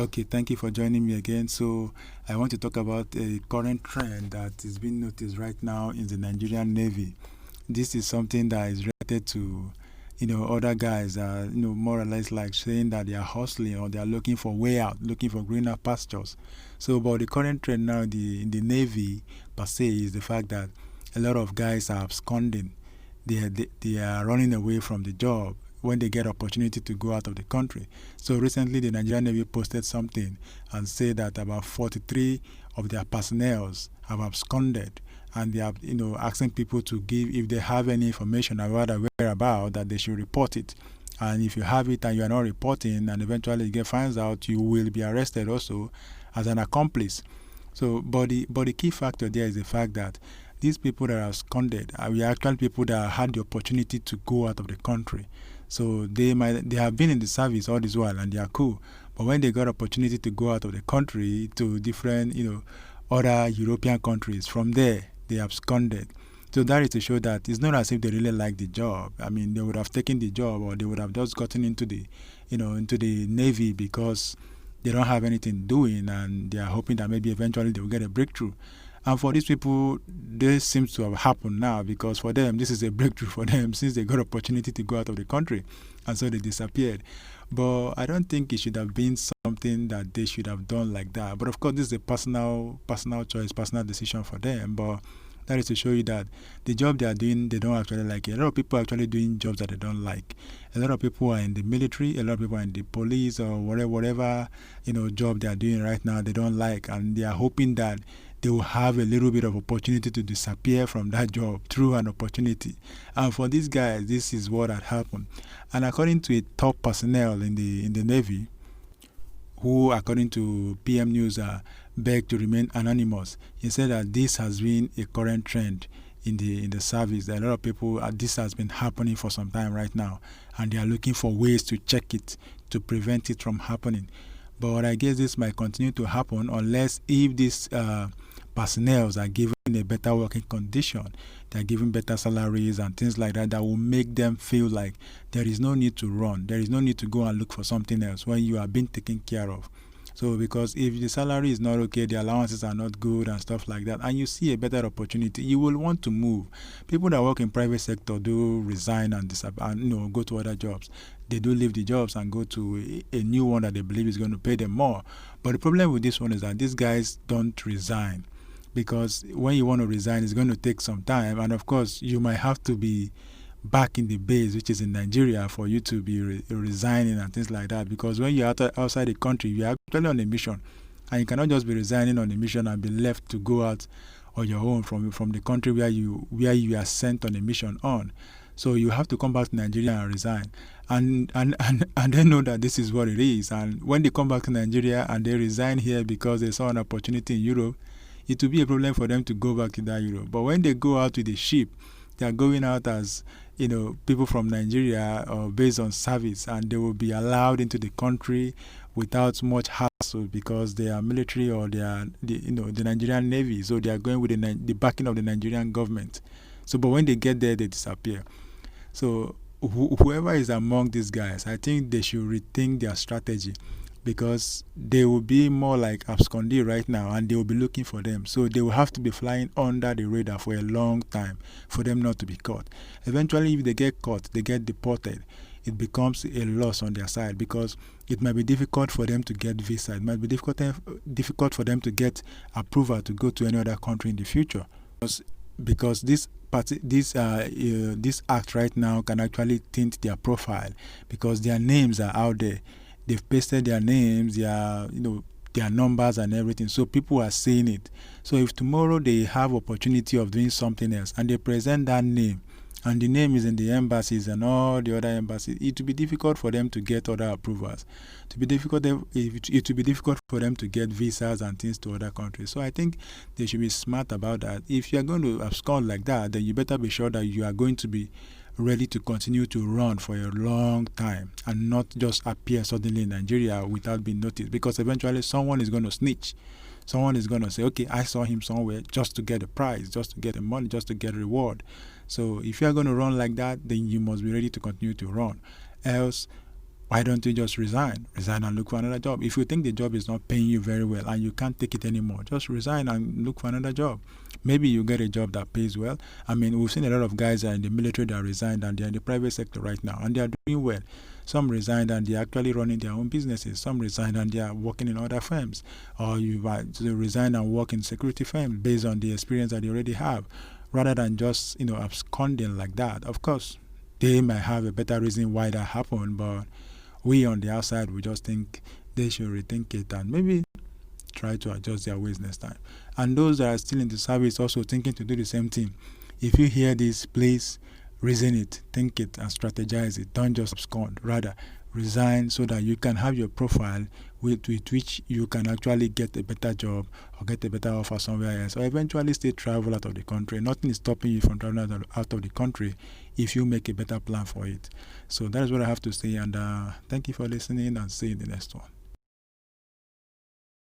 Okay, thank you for joining me again. So, I want to talk about a current trend that is being noticed right now in the Nigerian Navy. This is something that is related to, other guys are, more or less like saying that they are hustling or they are looking for way out, looking for greener pastures. So, but the current trend now in the Navy per se is the fact that a lot of guys are absconding. They are running away from the job when they get opportunity to go out of the country. So recently the Nigerian Navy posted something and said that about 43 of their personnel have absconded, and they are asking people to give, if they have any information about their whereabouts, that they should report it. And if you have it and you are not reporting and eventually you get finds out, you will be arrested also as an accomplice. So but the key factor there is the fact that these people that are absconded are actually people that had the opportunity to go out of the country. So they have been in the service all this while and they are cool. But when they got opportunity to go out of the country to different, other European countries, from there they absconded. So that is to show that it's not as if they really like the job. I mean, they would have taken the job, or they would have just gotten into the Navy because they don't have anything doing and they are hoping that maybe eventually they will get a breakthrough. And for these people, this seems to have happened now, because for them, this is a breakthrough for them since they got opportunity to go out of the country, and so they disappeared. But I don't think it should have been something that they should have done like that. But of course, this is a personal choice, personal decision for them. But that is to show you that the job they are doing, they don't actually like it. A lot of people are actually doing jobs that they don't like. A lot of people are in the military, a lot of people are in the police, or whatever job they are doing right now, they don't like, and they are hoping that they will have a little bit of opportunity to disappear from that job through an opportunity. And for these guys, this is what had happened. And according to a top personnel in the Navy, who, according to PM News, begged to remain anonymous, he said that this has been a current trend in the service. That a lot of people, this has been happening for some time right now, and they are looking for ways to check it, to prevent it from happening. But I guess this might continue to happen unless if these personnel are given a better working condition, they are given better salaries and things like that, that will make them feel like there is no need to run, there is no need to go and look for something else when you are being taken care of. So because if the salary is not okay, the allowances are not good and stuff like that, and you see a better opportunity, you will want to move. People that work in private sector do resign and go to other jobs. They do leave the jobs and go to a new one that they believe is going to pay them more. But the problem with this one is that these guys don't resign, because when you want to resign, it's going to take some time, and of course you might have to be back in the base, which is in Nigeria, for you to be resigning and things like that. Because when you're outside the country, you're actually on a mission, and you cannot just be resigning on a mission and be left to go out on your own from the country where you are sent on a mission on. So you have to come back to Nigeria and resign, and they know that this is what it is. And when they come back to Nigeria and they resign here because they saw an opportunity in Europe, it will be a problem for them to go back to that Europe. But when they go out with a ship, they are going out as people from Nigeria or based on service, and they will be allowed into the country without much hassle because they are military, or they are the Nigerian Navy, so they are going with the backing of the Nigerian government. So, but when they get there, they disappear. So whoever is among these guys, I think they should rethink their strategy, because they will be more like abscondee right now, and they will be looking for them. So they will have to be flying under the radar for a long time for them not to be caught. Eventually, if they get caught, they get deported. It becomes a loss on their side, because it might be difficult for them to get visa. It might be difficult for them to get approval to go to any other country in the future, because this act right now can actually tint their profile, because their names are out there. They've pasted their names, their numbers and everything, so people are seeing it. So if tomorrow they have opportunity of doing something else and they present that name, and the name is in the embassies and all the other embassies, it will be difficult for them to get other approvals. It will be difficult for them to get visas and things to other countries. So I think they should be smart about that. If you are going to abscond like that, then you better be sure that you are going to be ready to continue to run for a long time, and not just appear suddenly in Nigeria without being noticed, because eventually someone is going to snitch. Someone is going to say, okay, I saw him somewhere, just to get a prize, just to get the money, just to get a reward. So if you are going to run like that, then you must be ready to continue to run. Else, Why don't you just resign? Resign and look for another job. If you think the job is not paying you very well and you can't take it anymore, just resign and look for another job. Maybe you get a job that pays well. I mean, we've seen a lot of guys that are in the military that resigned and they're in the private sector right now and they are doing well. Some resigned and they're actually running their own businesses. Some resigned and they are working in other firms. Or you resign and work in security firms based on the experience that you already have, rather than just, absconding like that. Of course, they might have a better reason why that happened, but we on the outside, we just think they should rethink it and maybe try to adjust their ways next time. And those that are still in the service also thinking to do the same thing. If you hear this, please reason it, think it, and strategize it. Don't just abscond. Rather, resign so that you can have your profile with which you can actually get a better job or get a better offer somewhere else, or eventually stay travel out of the country. Nothing is stopping you from traveling out of the country if you make a better plan for it. So that is what I have to say, and thank you for listening, and see you in the next one.